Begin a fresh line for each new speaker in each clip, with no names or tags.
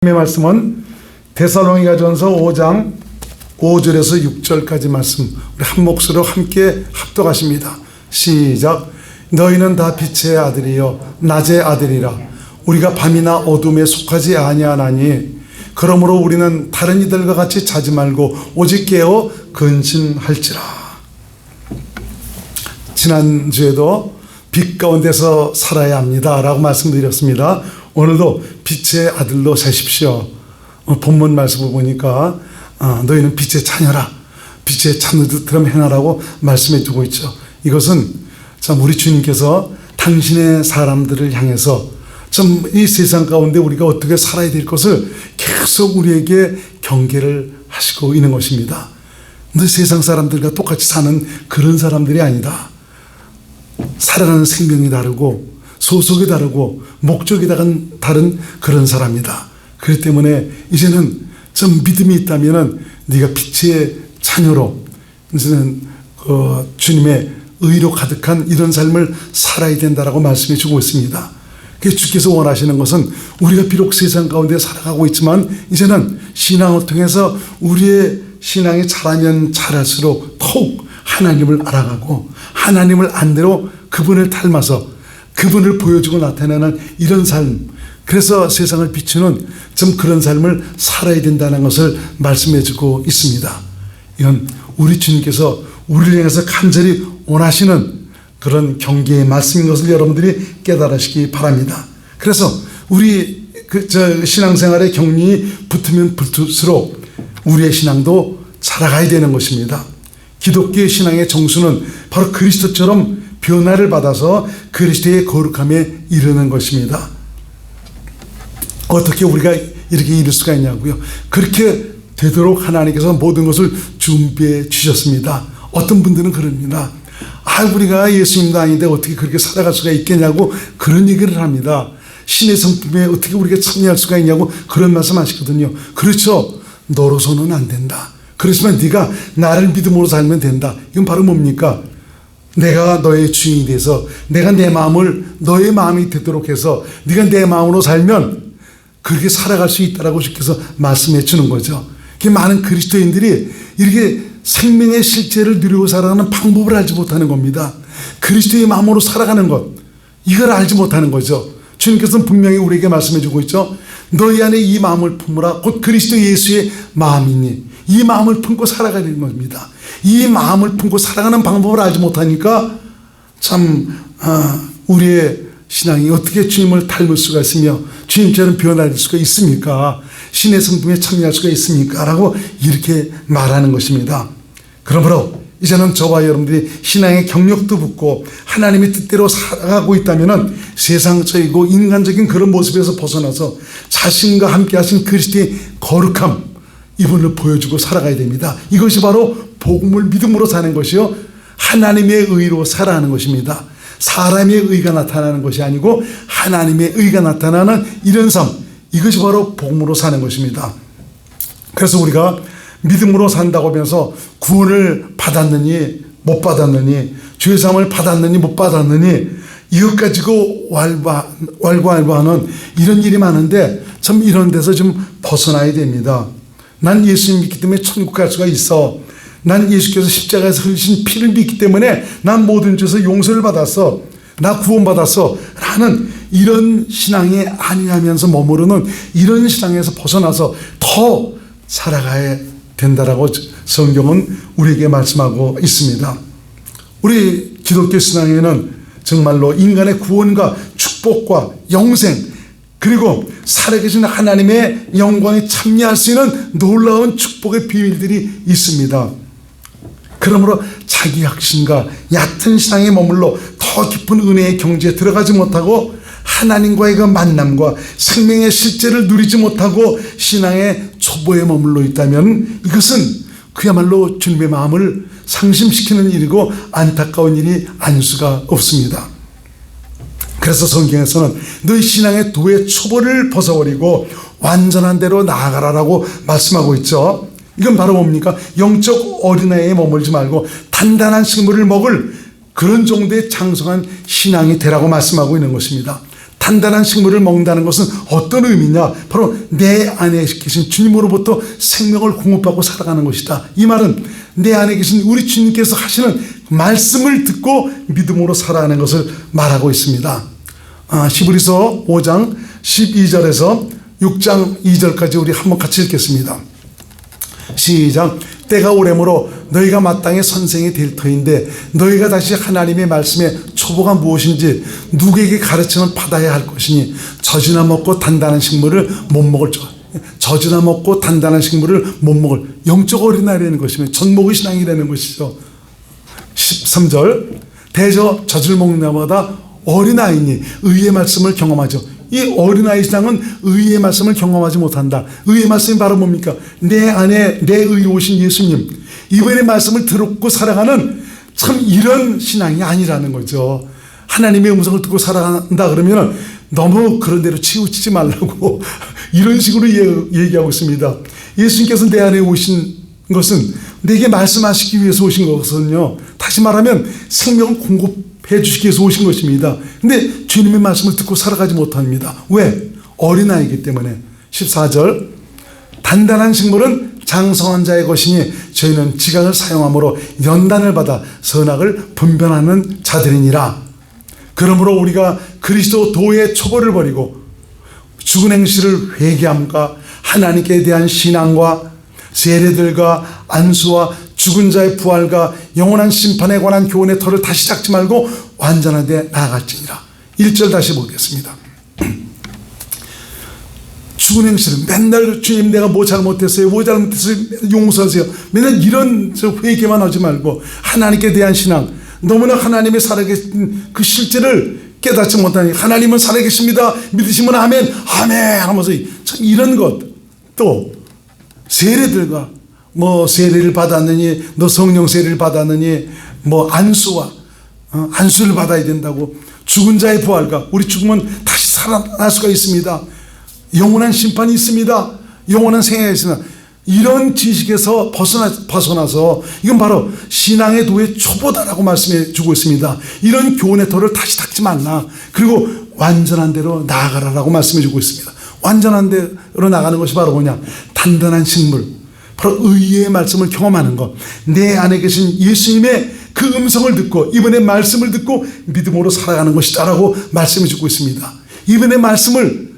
하나님의 말씀은 데살로니가전서 5장 5절에서 6절까지 말씀 우리 한 목소리로 함께 합독하십니다. 시작. 너희는 다 빛의 아들이요 낮의 아들이라. 우리가 밤이나 어둠에 속하지 아니하나니 그러므로 우리는 다른 이들과 같이 자지 말고 오직 깨어 근신할지라. 지난주에도 빛 가운데서 살아야 합니다 라고 말씀드렸습니다. 오늘도 빛의 아들로 사십시오. 본문 말씀을 보니까 너희는 빛의 자녀라, 빛의 자녀들처럼 행하라고 말씀해 주고 있죠. 이것은 참 우리 주님께서 당신의 사람들을 향해서 참 이 세상 가운데 우리가 어떻게 살아야 될 것을 계속 우리에게 경계를 하시고 있는 것입니다. 근데 세상 사람들과 똑같이 사는 그런 사람들이 아니다. 살아가는 생명이 다르고 소속이 다르고 목적이 다른 그런 사람이다. 그렇기 때문에 이제는 좀 믿음이 있다면은 네가 빛의 자녀로 이제는 주님의 의로 가득한 이런 삶을 살아야 된다라고 말씀해 주고 있습니다. 그래서 주께서 원하시는 것은 우리가 비록 세상 가운데 살아가고 있지만 이제는 신앙을 통해서 우리의 신앙이 자라면 자랄수록 더욱 하나님을 알아가고 하나님을 안대로 그분을 닮아서 그분을 보여주고 나타내는 이런 삶, 그래서 세상을 비추는 좀 그런 삶을 살아야 된다는 것을 말씀해 주고 있습니다. 이건 우리 주님께서 우리를 향해서 간절히 원하시는 그런 경계의 말씀인 것을 여러분들이 깨달으시기 바랍니다. 그래서 우리 신앙생활의 경륜이 붙으면 붙을수록 우리의 신앙도 자라가야 되는 것입니다. 기독교의 신앙의 정수는 바로 그리스도처럼 변화를 받아서 그리스도의 거룩함에 이르는 것입니다. 어떻게 우리가 이렇게 이룰 수가 있냐고요? 그렇게 되도록 하나님께서 모든 것을 준비해 주셨습니다. 어떤 분들은 그럽니다. 우리가 예수님도 아닌데 어떻게 그렇게 살아갈 수가 있겠냐고 그런 얘기를 합니다. 신의 성품에 어떻게 우리가 참여할 수가 있냐고 그런 말씀 하시거든요. 그렇죠. 너로서는 안 된다. 그렇지만 네가 나를 믿음으로 살면 된다. 이건 바로 뭡니까? 내가 너의 주인이 돼서 내가 내 마음을 너의 마음이 되도록 해서 네가 내 마음으로 살면 그렇게 살아갈 수 있다라고 주께서 말씀해 주는 거죠. 많은 그리스도인들이 이렇게 생명의 실제를 누리고 살아가는 방법을 알지 못하는 겁니다. 그리스도의 마음으로 살아가는 것, 이걸 알지 못하는 거죠. 주님께서는 분명히 우리에게 말씀해 주고 있죠. 너희 안에 이 마음을 품으라. 곧 그리스도 예수의 마음이니 이 마음을 품고 살아가야 되는 겁니다. 이 마음을 품고 살아가는 방법을 알지 못하니까 참 우리의 신앙이 어떻게 주님을 닮을 수가 있으며 주님처럼 변화될 수가 있습니까? 신의 성품에 참여할 수가 있습니까? 라고 이렇게 말하는 것입니다. 그러므로 이제는 저와 여러분들이 신앙의 경력도 붙고 하나님의 뜻대로 살아가고 있다면 세상적이고 인간적인 그런 모습에서 벗어나서 자신과 함께 하신 그리스도의 거룩함, 이분을 보여주고 살아가야 됩니다. 이것이 바로 복음을 믿음으로 사는 것이요 하나님의 의로 살아가는 것입니다. 사람의 의가 나타나는 것이 아니고 하나님의 의가 나타나는 이런 삶, 이것이 바로 복음으로 사는 것입니다. 그래서 우리가 믿음으로 산다고 하면서 구원을 받았느니 못 받았느니 죄사함을 받았느니 못 받았느니 이것 가지고 왈가왈부하는 이런 일이 많은데 참 이런 데서 좀 벗어나야 됩니다. 난 예수님 믿기 때문에 천국 갈 수가 있어. 난 예수께서 십자가에서 흘리신 피를 믿기 때문에 난 모든 죄에서 용서를 받았어. 나 구원받았어. 라는 이런 신앙이 아니하면서 머무르는 이런 신앙에서 벗어나서 더 살아가야 된다라고 성경은 우리에게 말씀하고 있습니다. 우리 기독교 신앙에는 정말로 인간의 구원과 축복과 영생 그리고 살아계신 하나님의 영광에 참여할 수 있는 놀라운 축복의 비밀들이 있습니다. 그러므로 자기 확신과 얕은 신앙에 머물러 더 깊은 은혜의 경지에 들어가지 못하고 하나님과의 그 만남과 생명의 실제를 누리지 못하고 신앙의 초보에 머물러 있다면 이것은 그야말로 주님의 마음을 상심시키는 일이고 안타까운 일이 아닐 수가 없습니다. 그래서 성경에서는 너희 신앙의 도의 초보를 벗어버리고 완전한 대로 나아가라라고 말씀하고 있죠. 이건 바로 뭡니까? 영적 어린아이에 머물지 말고 단단한 식물을 먹을 그런 정도의 장성한 신앙이 되라고 말씀하고 있는 것입니다. 단단한 식물을 먹는다는 것은 어떤 의미냐? 바로 내 안에 계신 주님으로부터 생명을 공급받고 살아가는 것이다. 이 말은 내 안에 계신 우리 주님께서 하시는 말씀을 듣고 믿음으로 살아가는 것을 말하고 있습니다. 히브리서 5장 12절에서 6장 2절까지 우리 한번 같이 읽겠습니다. 시작. 때가 오래므로 너희가 마땅히 선생이 될 터인데 너희가 다시 하나님의 말씀의 초보가 무엇인지 누구에게 가르침을 받아야 할 것이니 젖이나 먹고 단단한 식물을 못 먹을 젖이나 먹고 단단한 식물을 못 먹을 영적 어린아이라는 것이며 젖먹의 신앙이라는 것이죠. 13절. 대저 젖을 먹는 자마다 어린아이니 의의 말씀을 경험하죠. 이 어린아이 신앙은 의의 말씀을 경험하지 못한다. 의의 말씀이 바로 뭡니까? 내 안에 내 의로 오신 예수님, 이분의 말씀을 듣고 살아가는 참 이런 신앙이 아니라는 거죠. 하나님의 음성을 듣고 살아간다 그러면 너무 그런 대로 치우치지 말라고 이런 식으로 얘기하고 있습니다. 예수님께서 내 안에 오신 것은 내게 말씀하시기 위해서 오신 것은요, 다시 말하면 생명을 공급해 주시기 위해서 오신 것입니다. 근데 주님의 말씀을 듣고 살아가지 못합니다. 왜? 어린아이이기 때문에. 14절. 단단한 식물은 장성한 자의 것이니 저희는 지각을 사용함으로 연단을 받아 선악을 분별하는 자들이니라. 그러므로 우리가 그리스도 도의 초보를 버리고 죽은 행실을 회개함과 하나님께 대한 신앙과 세례들과 안수와 죽은 자의 부활과 영원한 심판에 관한 교훈의 털을 다시 닦지 말고 완전한 데 나아갈지니라. 1절 다시 보겠습니다. 죽은 행실은 맨날 주님 내가 뭐 잘못했어요, 뭐 잘못했어요, 용서하세요, 맨날 이런 회개만 하지 말고 하나님께 대한 신앙, 너무나 하나님의 살아계신 그 실제를 깨닫지 못하니 하나님은 살아계십니다, 믿으시면 아멘 아멘 하면서 이런 것, 또 세례들과 뭐 세례를 받았느니, 너 성령 세례를 받았느니, 뭐 안수와 안수를 받아야 된다고, 죽은 자의 부활과 우리 죽으면 다시 살아날 수가 있습니다, 영원한 심판이 있습니다, 영원한 생애가 있습니다, 이런 지식에서 벗어나서 이건 바로 신앙의 도의 초보다라고 말씀해 주고 있습니다. 이런 교훈의 털을 다시 닦지 말라, 그리고 완전한 대로 나아가라라고 말씀해 주고 있습니다. 완전한 대로 나가는 것이 바로 뭐냐? 단단한 식물, 바로 의의 말씀을 경험하는 것, 내 안에 계신 예수님의 그 음성을 듣고 이분의 말씀을 듣고 믿음으로 살아가는 것이다라고 말씀해 주고 있습니다. 이분의 말씀을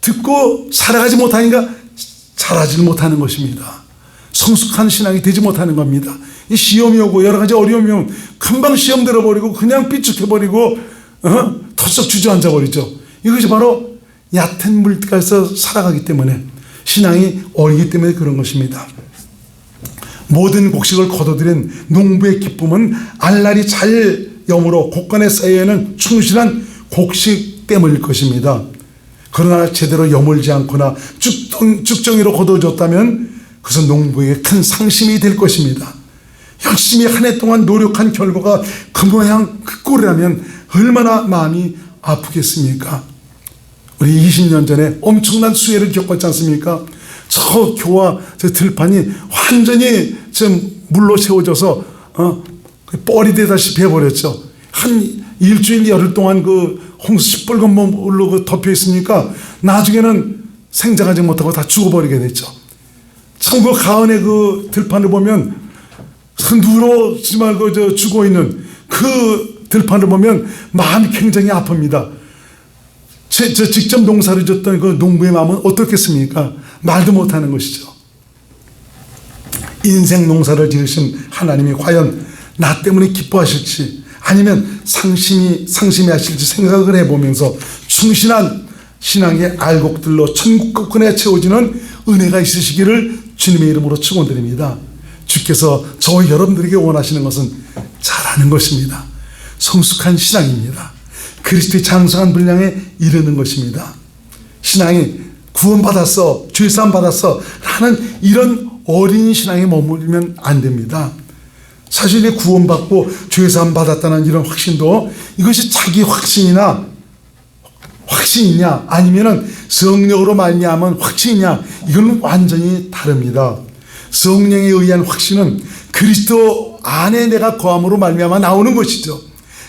듣고 살아가지 못하니까 잘하지 못하는 것입니다. 성숙한 신앙이 되지 못하는 겁니다. 이 시험이 오고 여러 가지 어려움이 오면 금방 시험 들어버리고 그냥 삐죽해버리고 털썩 주저앉아 버리죠. 이것이 바로 얕은 물가에서 살아가기 때문에, 신앙이 어리기 때문에 그런 것입니다. 모든 곡식을 거둬들인 농부의 기쁨은 알날이 잘 여물어 곡간에 쌓여있는 충실한 곡식 때문일 것입니다. 그러나 제대로 여물지 않거나 쭉정이로 거둬졌다면 그것은 농부에게 큰 상심이 될 것입니다. 열심히 한 해 동안 노력한 결과가 그 모양 그 꼴이라면 얼마나 마음이 아프겠습니까? 우리 20년 전에 엄청난 수해를 겪었지 않습니까? 저 교와 저 들판이 완전히 좀 물로 채워져서 뻘이 되다시피 해버렸죠. 한 일주일 열흘 동안 그 홍수 시뻘건 물로 그 덮여 있으니까 나중에는 생장하지 못하고 다 죽어버리게 됐죠. 참 그 가은의 그 들판을 보면 누렇지 말고 저 죽어 있는 그 들판을 보면 마음이 굉장히 아픕니다. 저 직접 농사를 졌던 그 농부의 마음은 어떻겠습니까? 말도 못하는 것이죠. 인생 농사를 지으신 하나님이 과연 나 때문에 기뻐하실지 아니면 상심히 하실지 생각을 해보면서 충실한 신앙의 알곡들로 천국 끝에 채워지는 은혜가 있으시기를 주님의 이름으로 축원드립니다. 주께서 저와 여러분들에게 원하시는 것은 잘하는 것입니다. 성숙한 신앙입니다. 그리스도의 장성한 분량에 이르는 것입니다. 신앙이 구원받았어, 죄사함 받았어 하는 이런 어린 신앙에 머물면 안 됩니다. 사실 구원받고 죄사함 받았다는 이런 확신도 이것이 자기 확신이냐 아니면은 성령으로 말미암은 확신이냐, 이건 완전히 다릅니다. 성령에 의한 확신은 그리스도 안에 내가 거함으로 말미암아 나오는 것이죠.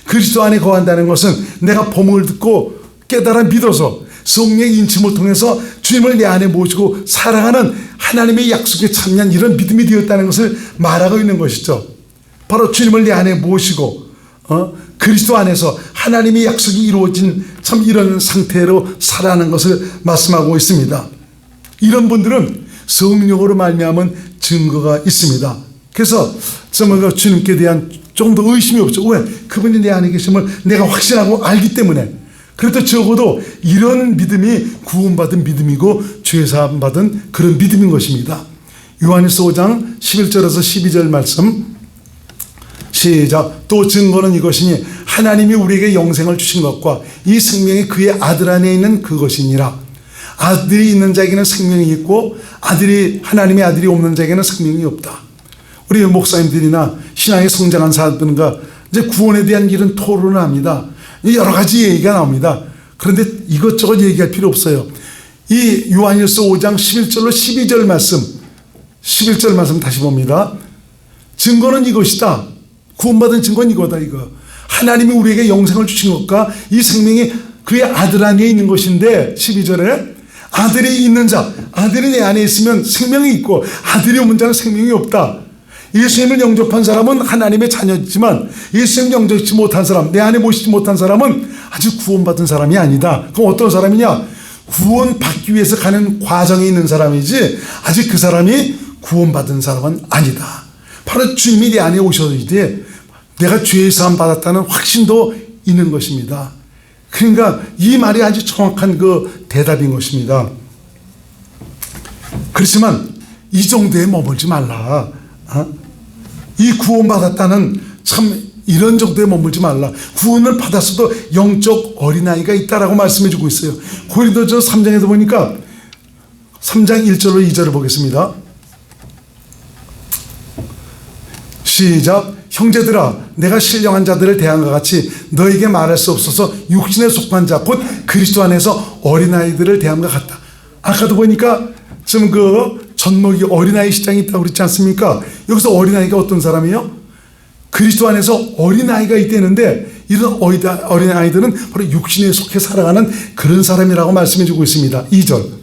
그리스도 안에 거한다는 것은 내가 복음을 듣고 깨달아 믿어서 성령의 인침을 통해서 주님을 내 안에 모시고 살아가는 하나님의 약속에 참여한 이런 믿음이 되었다는 것을 말하고 있는 것이죠. 바로 주님을 내 안에 모시고 그리스도 안에서 하나님의 약속이 이루어진 참 이런 상태로 살아가는 것을 말씀하고 있습니다. 이런 분들은 성령으로 말미암은 증거가 있습니다. 그래서 주님께 대한 조금 더 의심이 없죠. 왜? 그분이 내 안에 계심을 내가 확신하고 알기 때문에. 그래도 적어도 이런 믿음이 구원받은 믿음이고 죄사함 받은 그런 믿음인 것입니다. 요한일서 5장 11절에서 12절 말씀 시작. 또 증거는 이것이니 하나님이 우리에게 영생을 주신 것과 이 생명이 그의 아들 안에 있는 그것이니라. 아들이 있는 자에게는 생명이 있고 하나님의 아들이 없는 자에게는 생명이 없다. 우리 목사님들이나 신앙에 성장한 사람들과 이제 구원에 대한 이런 토론을 합니다. 여러 가지 얘기가 나옵니다. 그런데 이것저것 얘기할 필요 없어요. 이 요한일서 5장 11절로 12절 말씀 11절 말씀 다시 봅니다. 증거는 이것이다. 구원받은 증거는 이거다. 이거 하나님이 우리에게 영생을 주신 것과 이 생명이 그의 아들 안에 있는 것인데 12절에 아들이 있는 자, 아들이 내 안에 있으면 생명이 있고 아들이 없는 자는 생명이 없다. 예수님을 영접한 사람은 하나님의 자녀이지만 예수님을 영접하지 못한 사람, 내 안에 모시지 못한 사람은 아직 구원받은 사람이 아니다. 그럼 어떤 사람이냐? 구원받기 위해서 가는 과정에 있는 사람이지 아직 그 사람이 구원받은 사람은 아니다. 바로 주님이 내 안에 오셔야지 내가 죄의 사함 받았다는 확신도 있는 것입니다. 그러니까 이 말이 아주 정확한 그 대답인 것입니다. 그렇지만 이 정도에 머물지 말라. 이 구원받았다는 참 이런 정도에 머물지 말라. 구원을 받았어도 영적 어린아이가 있다라고 말씀해주고 있어요. 고린도서 3장에도 보니까 3장 1절로 2절을 보겠습니다. 시작. 형제들아 내가 신령한 자들을 대한 것 같이 너에게 말할 수 없어서 육신에 속한 자 곧 그리스도 안에서 어린아이들을 대한 것 같다. 아까도 보니까 지금 그 젖먹이 어린아이 시장이 있다고 그랬지 않습니까? 여기서 어린아이가 어떤 사람이에요? 그리스도 안에서 어린아이가 있다는데 이런 어린아이들은 바로 육신에 속해 살아가는 그런 사람이라고 말씀해주고 있습니다. 2절.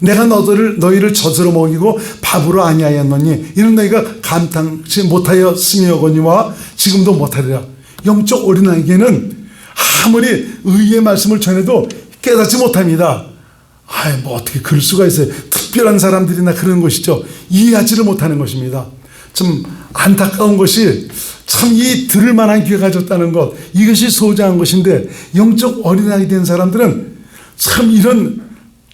내가 너희를 젖으로 먹이고 밥으로 아니하였노니 이는 너희가 감당치 못하였으며거니와 지금도 못하리라. 영적 어린아이에게는 아무리 의의 말씀을 전해도 깨닫지 못합니다. 뭐 어떻게 그럴 수가 있어요. 특별한 사람들이나 그런 것이죠. 이해하지를 못하는 것입니다. 좀 안타까운 것이 참 이 들을 만한 귀가 가졌다는 것, 이것이 소중한 것인데 영적 어린아이 된 사람들은 참 이런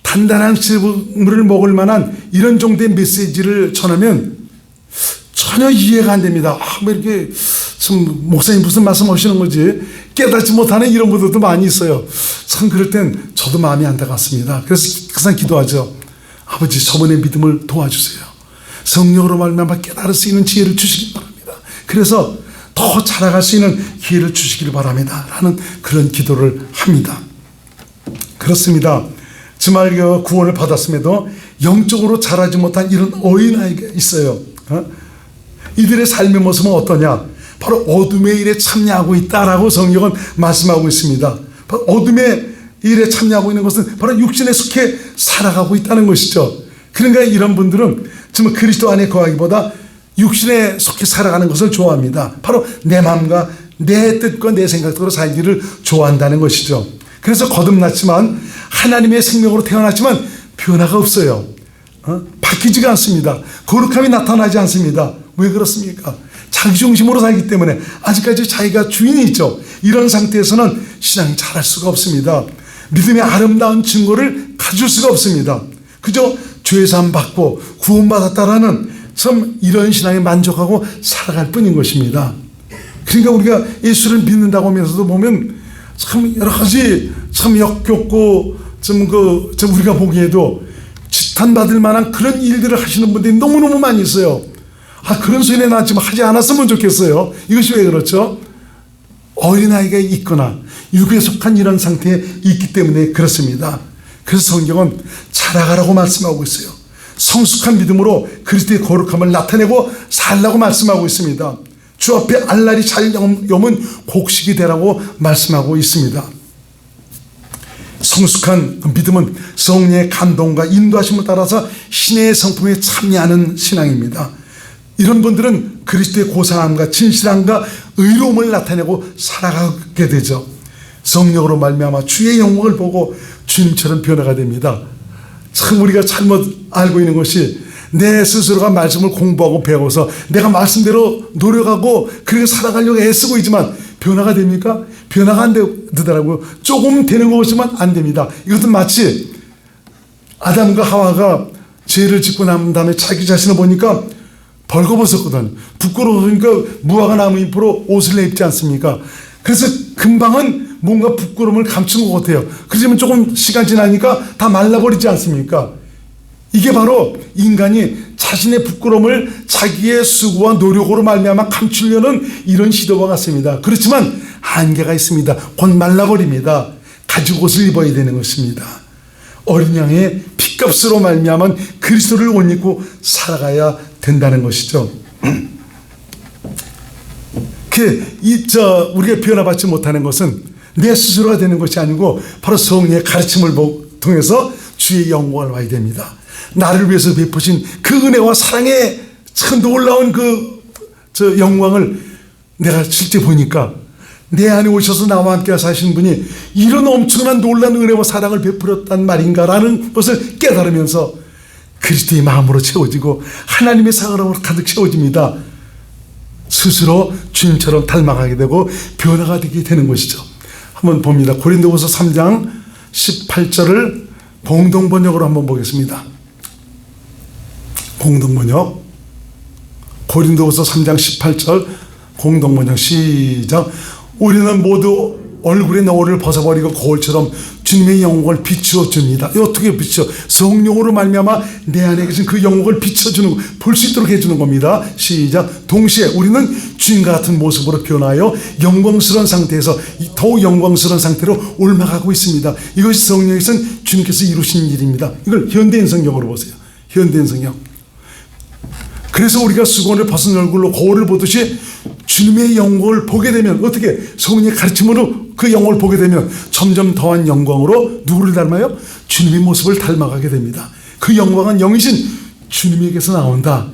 단단한 질문을 먹을 만한 이런 정도의 메시지를 전하면 전혀 이해가 안 됩니다. 뭐 이렇게 참 목사님 무슨 말씀 하시는 거지? 깨닫지 못하는 이런 분들도 많이 있어요. 참 그럴 땐 저도 마음이 안타깝습니다. 그래서 항상 기도하죠. 아버지 저번의 믿음을 도와주세요. 성령으로 말미암아 깨달을 수 있는 지혜를 주시기 바랍니다. 그래서 더 자라갈 수 있는 기회를 주시길 바랍니다. 라는 그런 기도를 합니다. 그렇습니다. 주말 구원을 받았음에도 영적으로 자라지 못한 이런 어린아이가 있어요. 이들의 삶의 모습은 어떠냐? 바로 어둠의 일에 참여하고 있다라고 성경은 말씀하고 있습니다. 바로 어둠의 일에 참여하고 있는 것은 바로 육신에 속해 살아가고 있다는 것이죠. 그러니까 이런 분들은 정말 그리스도 안에 거하기보다 육신에 속해 살아가는 것을 좋아합니다. 바로 내 마음과 내 뜻과 내 생각대로 살기를 좋아한다는 것이죠. 그래서 거듭났지만 하나님의 생명으로 태어났지만 변화가 없어요. 바뀌지가 않습니다. 거룩함이 나타나지 않습니다. 왜 그렇습니까? 자기중심으로 살기 때문에 아직까지 자기가 주인이 있죠. 이런 상태에서는 신앙이 자랄 수가 없습니다. 믿음의 아름다운 증거를 가질 수가 없습니다. 그저 죄사함 받고 구원받았다라는 참 이런 신앙에 만족하고 살아갈 뿐인 것입니다. 그러니까 우리가 예수를 믿는다고 하면서도 보면 참 여러 가지 참 역겹고 좀 우리가 보기에도 지탄받을 만한 그런 일들을 하시는 분들이 너무너무 많이 있어요. 그런 소리는 나 지금 하지 않았으면 좋겠어요. 이것이 왜 그렇죠? 어린아이가 있거나 육에 속한 이런 상태에 있기 때문에 그렇습니다. 그래서 성경은 자라가라고 말씀하고 있어요. 성숙한 믿음으로 그리스도의 거룩함을 나타내고 살라고 말씀하고 있습니다. 주 앞에 알날이 잘 여문 곡식이 되라고 말씀하고 있습니다. 성숙한 믿음은 성령의 감동과 인도하심을 따라서 신의 성품에 참여하는 신앙입니다. 이런 분들은 그리스도의 고상함과 진실함과 의로움을 나타내고 살아가게 되죠. 성령으로 말미암아 주의 영광을 보고 주님처럼 변화가 됩니다. 참 우리가 잘못 알고 있는 것이 내 스스로가 말씀을 공부하고 배워서 내가 말씀대로 노력하고 그렇게 살아가려고 애쓰고 있지만 변화가 됩니까? 변화가 안 되더라고요. 조금 되는 것이지만 안 됩니다. 이것은 마치 아담과 하와가 죄를 짓고 난 다음에 자기 자신을 보니까 벌거벗었거든. 부끄러우니까 무화과 나무 잎으로 옷을 입지 않습니까? 그래서 금방은 뭔가 부끄러움을 감춘 것 같아요. 그렇지만 조금 시간 지나니까 다 말라버리지 않습니까? 이게 바로 인간이 자신의 부끄러움을 자기의 수고와 노력으로 말미암아 감추려는 이런 시도와 같습니다. 그렇지만 한계가 있습니다. 곧 말라버립니다. 가죽 옷을 입어야 되는 것입니다. 어린 양의 피값으로 말미암은 그리스도를 옷 입고 살아가야 된다는 것이죠. 우리가 변화받지 못하는 것은 내 스스로가 되는 것이 아니고 바로 성령의 가르침을 통해서 주의 영광을 봐야 됩니다. 나를 위해서 베푸신 그 은혜와 사랑의 참 놀라운 영광을 내가 실제 보니까 내 안에 오셔서 나와 함께 사신 분이 이런 엄청난 놀라운 은혜와 사랑을 베풀었단 말인가라는 것을 깨달으면서 그리스도의 마음으로 채워지고 하나님의 사랑으로 가득 채워집니다. 스스로 주님처럼 닮아가게 되고 변화가 되게 되는 것이죠. 한번 봅니다. 고린도후서 3장 18절을 공동번역으로 한번 보겠습니다. 공동번역 고린도후서 3장 18절 공동번역 시작. 우리는 모두 얼굴의 너울을 벗어버리고 거울처럼 주님의 영광을 비추어 줍니다. 어떻게 비추어? 성령으로 말미암아 내 안에 계신 그 영광을 비춰주는, 볼 수 있도록 해주는 겁니다. 시작. 동시에 우리는 주님과 같은 모습으로 변하여 영광스러운 상태에서 더욱 영광스러운 상태로 올라가고 있습니다. 이것이 성령에서는 주님께서 이루신 일입니다. 이걸 현대인 성경으로 보세요. 현대인 성경. 그래서 우리가 수건을 벗은 얼굴로 거울을 보듯이 주님의 영광을 보게 되면 어떻게? 성령의 가르침으로 그 영광을 보게 되면 점점 더한 영광으로 누구를 닮아요? 주님의 모습을 닮아가게 됩니다. 그 영광은 영이신 주님에게서 나온다.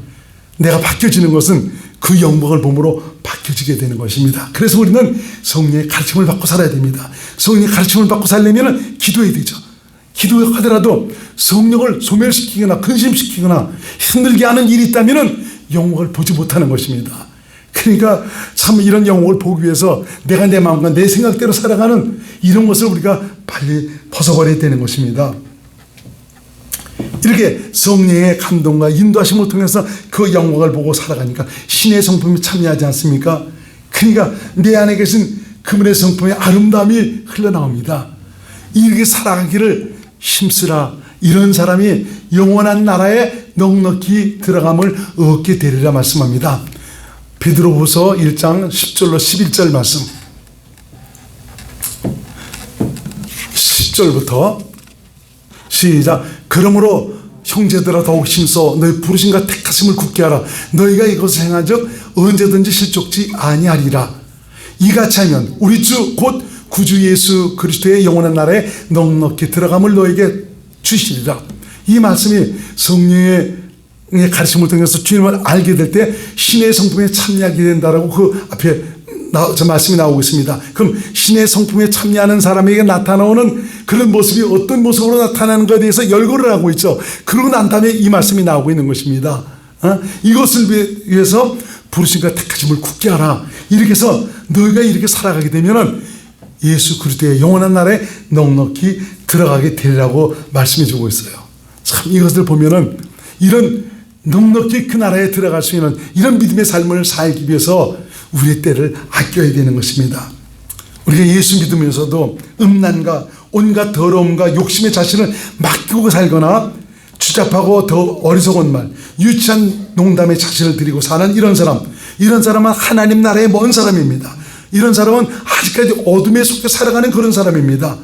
내가 바뀌어지는 것은 그 영광을 보므로 바뀌어지게 되는 것입니다. 그래서 우리는 성령의 가르침을 받고 살아야 됩니다. 성령의 가르침을 받고 살려면 기도해야 되죠. 기도하더라도 성령을 소멸시키거나 근심시키거나 힘들게 하는 일이 있다면 영광을 보지 못하는 것입니다. 그러니까 참 이런 영광을 보기 위해서 내가 내 마음과 내 생각대로 살아가는 이런 것을 우리가 빨리 벗어버려야 되는 것입니다. 이렇게 성령의 감동과 인도하심을 통해서 그 영광을 보고 살아가니까 신의 성품이 참여하지 않습니까? 그러니까 내 안에 계신 그분의 성품의 아름다움이 흘러나옵니다. 이렇게 살아가기를 힘쓰라. 이런 사람이 영원한 나라에 넉넉히 들어감을 얻게 되리라 말씀합니다. 베드로후서 1장 10절로 11절 말씀. 10절부터 시작. 그러므로 형제들아 더욱 힘써 너희 부르심과 택하심을 굳게 하라. 너희가 이것을 행한즉 언제든지 실족지 아니하리라. 이같이 하면 우리 주 곧 구주 예수 그리스도의 영원한 나라에 넉넉히 들어감을 너에게 주시리라. 이 말씀이 성령의 가르침을 통해서 주님을 알게 될 때 신의 성품에 참여하게 된다라고 그 앞에 저 말씀이 나오고 있습니다. 그럼 신의 성품에 참여하는 사람에게 나타나오는 그런 모습이 어떤 모습으로 나타나는 것에 대해서 열거를 하고 있죠. 그러고 난 다음에 이 말씀이 나오고 있는 것입니다. 이것을 위해서 부르심과 택하심을 굳게 하라. 이렇게 해서 너희가 이렇게 살아가게 되면은 예수 그리스도의 영원한 나라에 넉넉히 들어가게 되리라고 말씀해 주고 있어요. 참 이것을 보면은 이런 넉넉히 그 나라에 들어갈 수 있는 이런 믿음의 삶을 살기 위해서 우리의 때를 아껴야 되는 것입니다. 우리가 예수 믿으면서도 음란과 온갖 더러움과 욕심의 자신을 맡기고 살거나 추잡하고 더 어리석은 말, 유치한 농담에 자신을 들이고 사는 이런 사람은 하나님 나라의 먼 사람입니다. 이런 사람은 아직까지 어둠에 속해 살아가는 그런 사람입니다.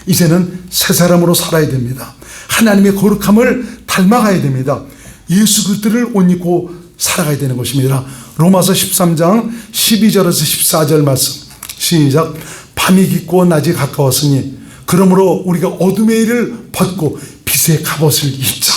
이제는 새 사람으로 살아야 됩니다. 하나님의 거룩함을 닮아가야 됩니다. 예수 그리스도를 옷 입고 살아가야 되는 것입니다. 로마서 13장 12절에서 14절 말씀 시작. 밤이 깊고 낮이 가까웠으니 그러므로 우리가 어둠의 일을 벗고 빛의 갑옷을 입자.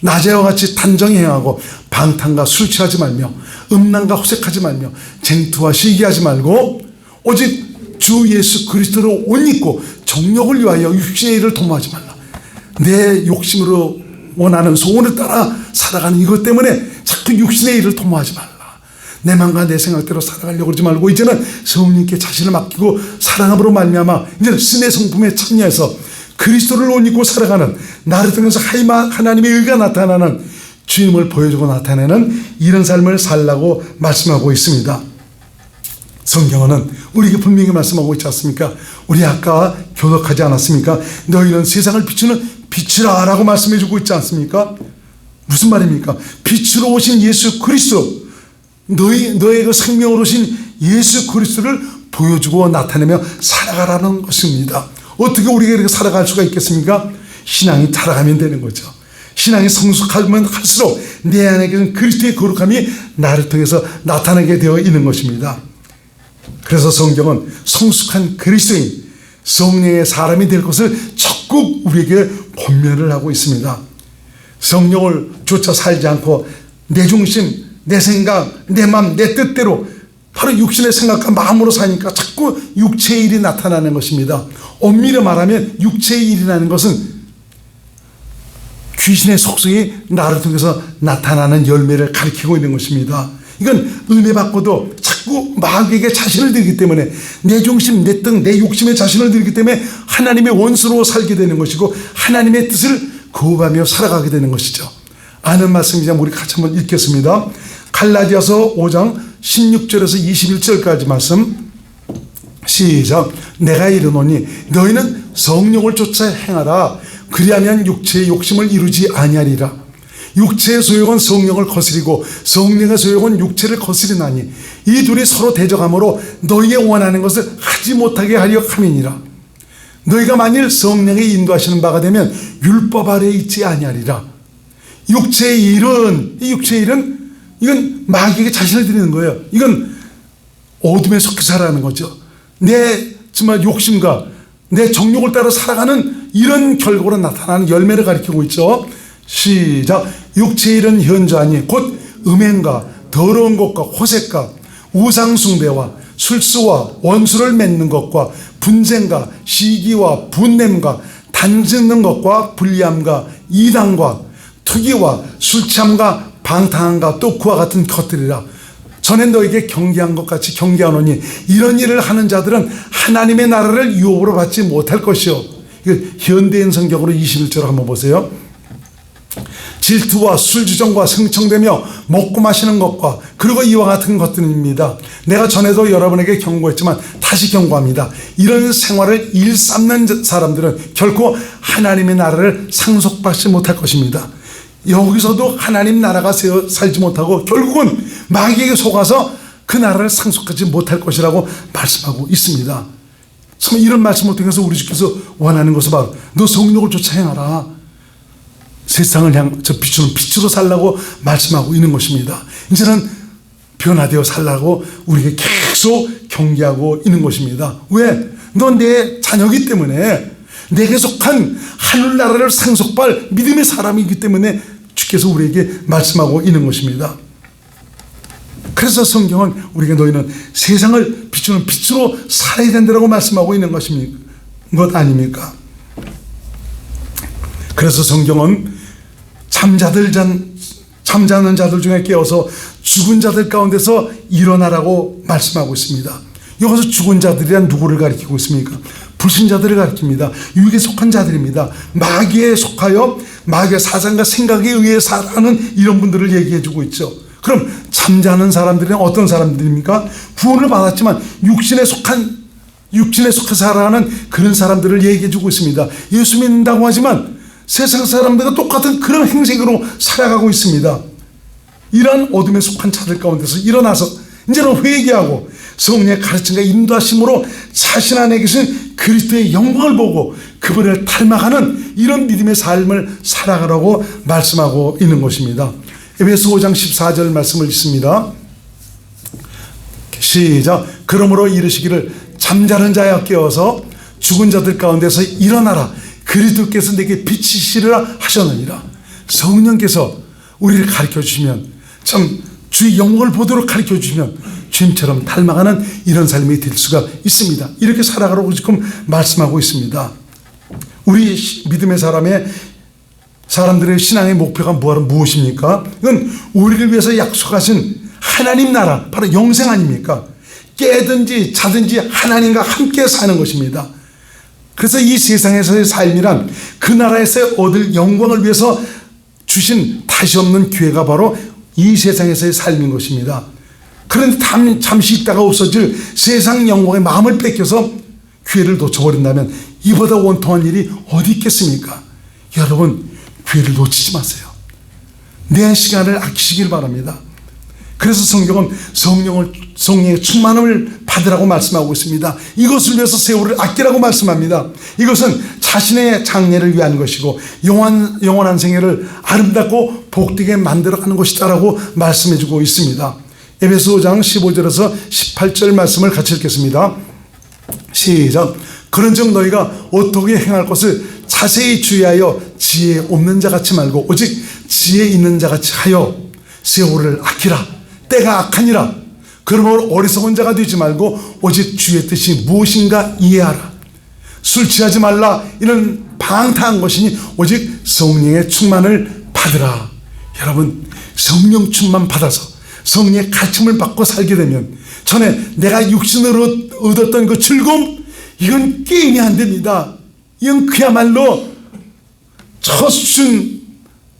낮에와 같이 단정히 행하고 방탕과 술 취하지 말며 음란과 호색하지 말며 쟁투와 시기하지 말고 오직 주 예수 그리스도로 옷 입고 정욕을 위하여 육신의 일을 도모하지 말라. 내 욕심으로 원하는 소원을 따라 살아가는 이것 때문에 자꾸 육신의 일을 도모하지 말라. 내 마음과 내 생각대로 살아가려고 그러지 말고 이제는 성령님께 자신을 맡기고 사랑함으로 말미암아 이제는 신의 성품에 참여해서 그리스도를 옷 입고 살아가는 나를 통해서 하나님의 의가 나타나는 주님을 보여주고 나타내는 이런 삶을 살라고 말씀하고 있습니다. 성경은 우리에게 분명히 말씀하고 있지 않습니까? 우리 아까 교독하지 않았습니까? 너희는 세상을 비추는 빛이라 라고 말씀해 주고 있지 않습니까? 무슨 말입니까? 빛으로 오신 예수 그리스도, 너의 그 생명으로 오신 예수 그리스도를 보여주고 나타내며 살아가라는 것입니다. 어떻게 우리가 이렇게 살아갈 수가 있겠습니까? 신앙이 자라가면 되는 거죠. 신앙이 성숙하면 할수록 내 안에 그리스도의 거룩함이 나를 통해서 나타나게 되어 있는 것입니다. 그래서 성경은 성숙한 그리스도인, 성령의 사람이 될 것을 적극 우리에게 권면을 하고 있습니다. 성령을 쫓아 살지 않고 내 중심, 내 생각, 내 마음, 내 뜻대로 바로 육신의 생각과 마음으로 사니까 자꾸 육체의 일이 나타나는 것입니다. 엄밀히 말하면 육체의 일이라는 것은 귀신의 속성이 나를 통해서 나타나는 열매를 가리키고 있는 것입니다. 이건 은혜 받고도 자꾸 마귀에게 자신을 들기 때문에 내 중심, 내 뜻, 내 욕심에 자신을 들기 때문에 하나님의 원수로 살게 되는 것이고 하나님의 뜻을 거부하며 살아가게 되는 것이죠. 아는 말씀이지만 우리 같이 한번 읽겠습니다. 갈라디아서 5장 16절에서 21절까지 말씀 시작. 내가 이르노니 너희는 성령을 쫓아 행하라. 그리하면 육체의 욕심을 이루지 아니하리라. 육체의 소욕은 성령을 거스리고 성령의 소욕은 육체를 거스리나니 이 둘이 서로 대적하므로 너희의 원하는 것을 하지 못하게 하려 함이니라. 너희가 만일 성령의 인도하시는 바가 되면 율법 아래에 있지 아니하리라. 육체의 일은, 이 육체의 일은 이건 마귀에게 자신을 드리는 거예요. 이건 어둠에 속해 살아가는 거죠. 내 정말 욕심과 내 정욕을 따라 살아가는 이런 결과로 나타나는 열매를 가리키고 있죠. 시작. 육체의 일은 현저하니 곧 음행과 더러운 것과 호색과 우상숭배와 술수와 원수를 맺는 것과 분쟁과 시기와 분냄과 단짓는 것과 불리함과 이단과 투기와 술취함과 방탕함과 또 그와 같은 것들이라. 전에 너에게 경계한 것 같이 경계하노니 이런 일을 하는 자들은 하나님의 나라를 유업으로 받지 못할 것이요. 현대인 성경으로 21절 한번 보세요. 질투와 술주정과 승청되며 먹고 마시는 것과 그리고 이와 같은 것들입니다. 내가 전에도 여러분에게 경고했지만 다시 경고합니다. 이런 생활을 일삼는 사람들은 결코 하나님의 나라를 상속받지 못할 것입니다. 여기서도 하나님 나라가 살지 못하고 결국은 마귀에게 속아서 그 나라를 상속하지 못할 것이라고 말씀하고 있습니다. 참 이런 말씀을 통해서 우리 주께서 원하는 것을 바로 너 성령을 쫓아 행하라. 세상을 저 비추는 빛으로 살라고 말씀하고 있는 것입니다. 이제는 변화되어 살라고 우리에게 계속 경계하고 있는 것입니다. 왜? 넌 내 자녀이기 때문에 내게 속한 하늘나라를 상속받을 믿음의 사람이기 때문에 주께서 우리에게 말씀하고 있는 것입니다. 그래서 성경은 우리에게 너희는 세상을 비추는 빛으로 살아야 된다고 말씀하고 있는 것 아닙니까? 그래서 성경은 잠자는 자들 중에 깨어서 죽은 자들 가운데서 일어나라고 말씀하고 있습니다. 여기서 죽은 자들이란 누구를 가리키고 있습니까? 불신자들을 가리킵니다. 유익에 속한 자들입니다. 마귀에 속하여 마귀의 사상과 생각에 의해 살아가는 이런 분들을 얘기해 주고 있죠. 그럼 잠자는 사람들은 어떤 사람들입니까? 구원을 받았지만 육신에 속해 살아가는 그런 사람들을 얘기해 주고 있습니다. 예수 믿는다고 하지만 세상 사람들과 똑같은 그런 행색으로 살아가고 있습니다. 이러한 어둠에 속한 자들 가운데서 일어나서 이제는 회개하고 성령의 가르침과 인도하심으로 자신 안에 계신 그리스도의 영광을 보고 그분을 닮아가는 이런 믿음의 삶을 살아가라고 말씀하고 있는 것입니다. 에베소 5장 14절 말씀을 읽습니다. 시작. 그러므로 이르시기를 잠자는 자야 깨어서 죽은 자들 가운데서 일어나라. 그리스도께서 내게 빛이시리라 하셨느니라. 성령께서 우리를 가르쳐 주시면, 참 주의 영광을 보도록 가르쳐 주시면 주님처럼 닮아가는 이런 삶이 될 수가 있습니다. 이렇게 살아가라고 지금 말씀하고 있습니다. 우리 믿음의 사람들의 신앙의 목표가 무엇입니까? 이건 우리를 위해서 약속하신 하나님 나라, 바로 영생 아닙니까? 깨든지 자든지 하나님과 함께 사는 것입니다. 그래서 이 세상에서의 삶이란 그 나라에서 얻을 영광을 위해서 주신 다시 없는 기회가 바로 이 세상에서의 삶인 것입니다. 그런데 잠시 있다가 없어질 세상 영광의 마음을 뺏겨서 기회를 놓쳐버린다면 이보다 원통한 일이 어디 있겠습니까? 여러분, 기회를 놓치지 마세요. 내 시간을 아끼시길 바랍니다. 그래서 성경은 성령의 충만함을 받으라고 말씀하고 있습니다. 이것을 위해서 세월을 아끼라고 말씀합니다. 이것은 자신의 장래를 위한 것이고 영원한 생애를 아름답고 복되게 만들어가는 것이다라고 말씀해주고 있습니다. 에베소 5장 15절에서 18절 말씀을 같이 읽겠습니다. 시작. 그런즉 너희가 어떻게 행할 것을 자세히 주의하여 지혜 없는 자같이 말고 오직 지혜 있는 자같이 하여 세월을 아끼라. 때가 악하니라. 그러므로 어리석은 자가 되지 말고 오직 주의 뜻이 무엇인가 이해하라. 술 취하지 말라. 이는 방탕한 것이니 오직 성령의 충만을 받으라. 여러분, 성령 충만 받아서 성령의 가르침을 받고 살게 되면 전에 내가 육신으로 얻었던 그 즐거움, 이건 게임이 안 됩니다. 이건 그야말로 처순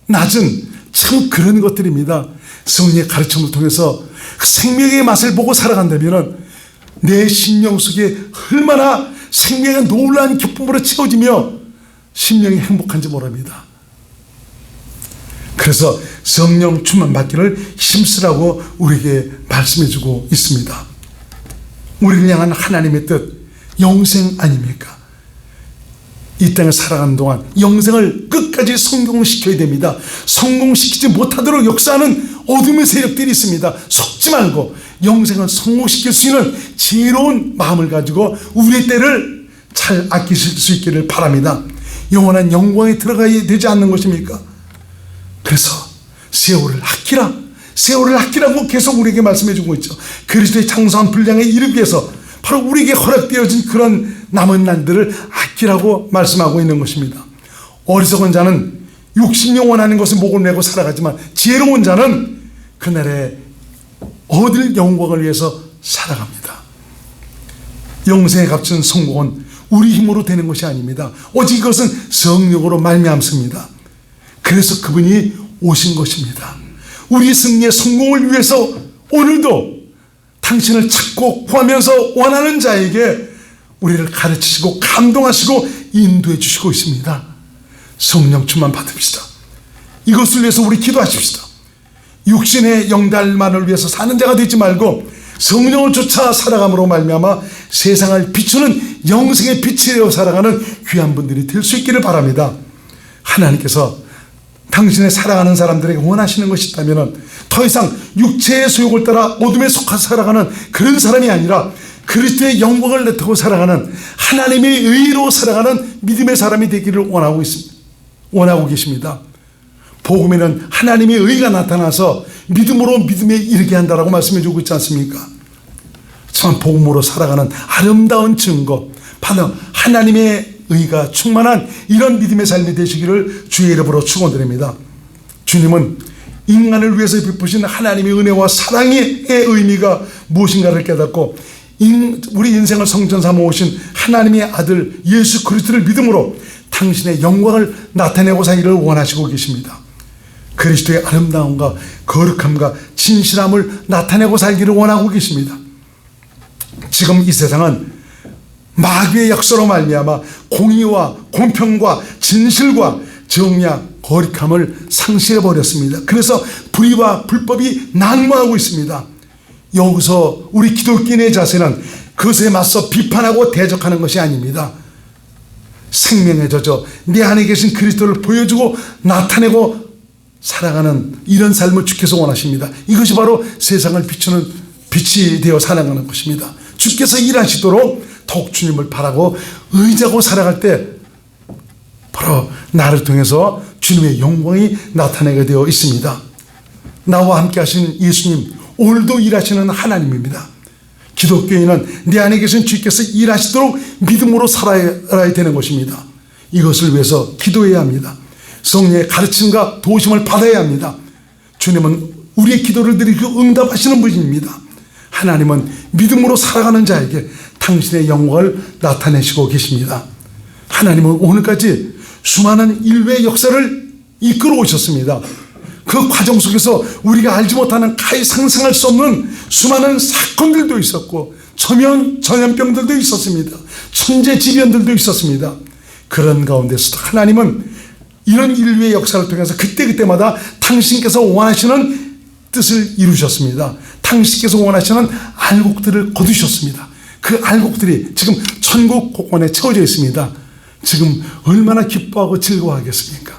낮은 참 그런 것들입니다. 성령의 가르침을 통해서 생명의 맛을 보고 살아간다면 내 심령 속에 얼마나 생명의 놀라운 기쁨으로 채워지며 심령이 행복한지 모릅니다. 그래서 성령 충만 받기를 힘쓰라고 우리에게 말씀해주고 있습니다. 우리를 향한 하나님의 뜻, 영생 아닙니까? 이 땅에 살아가는 동안 영생을 끝까지 성공시켜야 됩니다. 성공시키지 못하도록 역사하는 어둠의 세력들이 있습니다. 속지 말고 영생을 성공시킬 수 있는 지혜로운 마음을 가지고 우리의 때를 잘 아끼실 수 있기를 바랍니다. 영원한 영광에 들어가야 되지 않는 것입니까? 그래서 세월을 아끼라. 세월을 아끼라고 계속 우리에게 말씀해주고 있죠. 그리스도의 장성한 분량에 이르기 위해서 바로 우리에게 허락되어진 그런 남은 날들을 아끼라고 말씀하고 있는 것입니다. 어리석은 자는 육신이 원하는 것을 목을 메고 살아가지만 지혜로운 자는 그날에 얻을 영광을 위해서 살아갑니다. 영생에 값진 성공은 우리 힘으로 되는 것이 아닙니다. 오직 이것은 성령으로 말미암습니다. 그래서 그분이 오신 것입니다. 우리 승리의 성공을 위해서 오늘도 당신을 찾고 구하면서 원하는 자에게 우리를 가르치시고 감동하시고 인도해 주시고 있습니다. 성령 충만 받읍시다. 이것을 위해서 우리 기도하십시다. 육신의 영달만을 위해서 사는 자가 되지 말고 성령을 쫓아 살아감으로 말미암아 세상을 비추는 영생의 빛이 되어 살아가는 귀한 분들이 될 수 있기를 바랍니다. 하나님께서 당신의 사랑하는 사람들에게 원하시는 것이 있다면 더 이상 육체의 소욕을 따라 어둠에 속아서 살아가는 그런 사람이 아니라 그리스도의 영광을 내타고 살아가는 하나님의 의로 살아가는 믿음의 사람이 되기를 원하고 계십니다. 복음에는 하나님의 의가 나타나서 믿음으로 믿음에 이르게 한다라고 말씀해 주고 있지 않습니까? 참 복음으로 살아가는 아름다운 증거, 바로 하나님의 의가 충만한 이런 믿음의 삶이 되시기를 주의 이름으로 축원드립니다. 주님은 인간을 위해서 베푸신 하나님의 은혜와 사랑의 의미가 무엇인가를 깨닫고 우리 인생을 성전 삼아 오신 하나님의 아들 예수 그리스도를 믿음으로 당신의 영광을 나타내고 살기를 원하시고 계십니다. 그리스도의 아름다움과 거룩함과 진실함을 나타내고 살기를 원하고 계십니다. 지금 이 세상은 마귀의 역사로 말미암아 공의와 공평과 진실과 정의와 거룩함을 상실해버렸습니다. 그래서 불의와 불법이 난무하고 있습니다. 여기서 우리 기독교인의 자세는 그것에 맞서 비판하고 대적하는 것이 아닙니다. 생명의 저저 내 안에 계신 그리스도를 보여주고 나타내고 살아가는 이런 삶을 주께서 원하십니다. 이것이 바로 세상을 비추는 빛이 되어 살아가는 것입니다. 주께서 일하시도록 더욱 주님을 바라고 의지하고 살아갈 때 바로 나를 통해서 주님의 영광이 나타나게 되어 있습니다. 나와 함께 하신 예수님, 오늘도 일하시는 하나님입니다. 기독교인은 내 안에 계신 주께서 일하시도록 믿음으로 살아야 되는 것입니다. 이것을 위해서 기도해야 합니다. 성령의 가르침과 도우심을 받아야 합니다. 주님은 우리의 기도를 드리고 응답하시는 분입니다. 하나님은 믿음으로 살아가는 자에게 당신의 영광을 나타내시고 계십니다. 하나님은 오늘까지 수많은 인류의 역사를 이끌어 오셨습니다. 그 과정 속에서 우리가 알지 못하는 가히 상상할 수 없는 수많은 사건들도 있었고 전염병들도 있었습니다. 천재지변들도 있었습니다. 그런 가운데서도 하나님은 이런 인류의 역사를 통해서 그때그때마다 당신께서 원하시는 뜻을 이루셨습니다. 당신께서 원하시는 알곡들을 거두셨습니다. 그 알곡들이 지금 천국 곳곳에 채워져 있습니다. 지금 얼마나 기뻐하고 즐거워하겠습니까?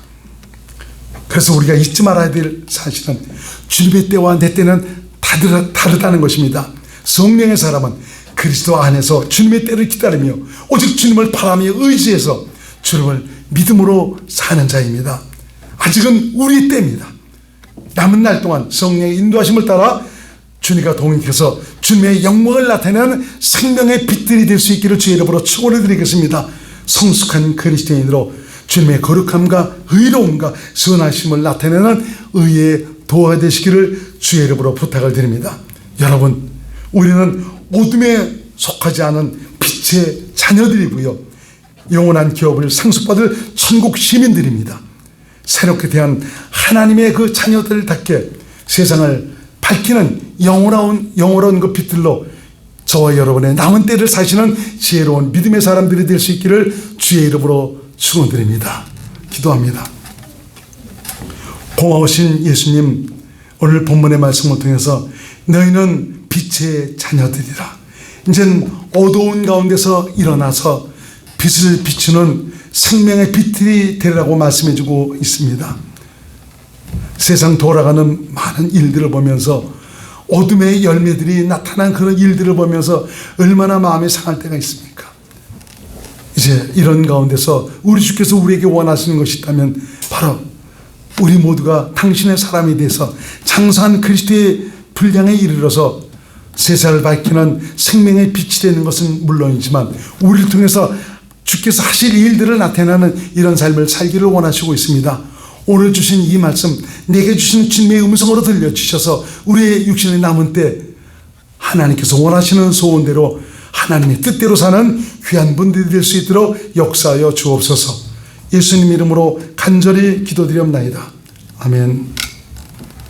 그래서 우리가 잊지 말아야 될 사실은 주님의 때와 내 때는 다르다는 것입니다. 성령의 사람은 그리스도 안에서 주님의 때를 기다리며 오직 주님을 바라며 의지해서 주님을 믿음으로 사는 자입니다. 아직은 우리 때입니다. 남은 날 동안 성령의 인도하심을 따라 주님과 동행해서 주님의 영광을 나타내는 생명의 빛들이 될 수 있기를 주의 이름으로 축원을 드리겠습니다. 성숙한 그리스도인으로 주님의 거룩함과 의로움과 선하심을 나타내는 의의 도가 되시기를 주의 이름으로 부탁을 드립니다. 여러분, 우리는 어둠에 속하지 않은 빛의 자녀들이고요, 영원한 기업을 상속받을 천국 시민들입니다. 새롭게 대한 하나님의 그 자녀들답게 세상을 밝히는 영원한 그 빛들로 저와 여러분의 남은 때를 사시는 지혜로운 믿음의 사람들이 될 수 있기를 주의 이름으로 축원드립니다. 기도합니다. 고마우신 예수님, 오늘 본문의 말씀을 통해서 너희는 빛의 자녀들이라. 이젠 어두운 가운데서 일어나서 빛을 비추는 생명의 빛이 되라고 말씀해주고 있습니다. 세상 돌아가는 많은 일들을 보면서 어둠의 열매들이 나타난 그런 일들을 보면서 얼마나 마음이 상할 때가 있습니까? 이제 이런 가운데서 우리 주께서 우리에게 원하시는 것이 있다면 바로 우리 모두가 당신의 사람이 돼서 장사한 그리스도의 분량에 이르러서 세상을 밝히는 생명의 빛이 되는 것은 물론이지만 우리를 통해서 주께서 하실 일들을 나타내는 이런 삶을 살기를 원하시고 있습니다. 오늘 주신 이 말씀, 내게 주신 주님의 음성으로 들려주셔서 우리의 육신의 남은 때 하나님께서 원하시는 소원대로 하나님의 뜻대로 사는 귀한 분들이 될 수 있도록 역사하여 주옵소서. 예수님 이름으로 간절히 기도드리옵나이다. 아멘.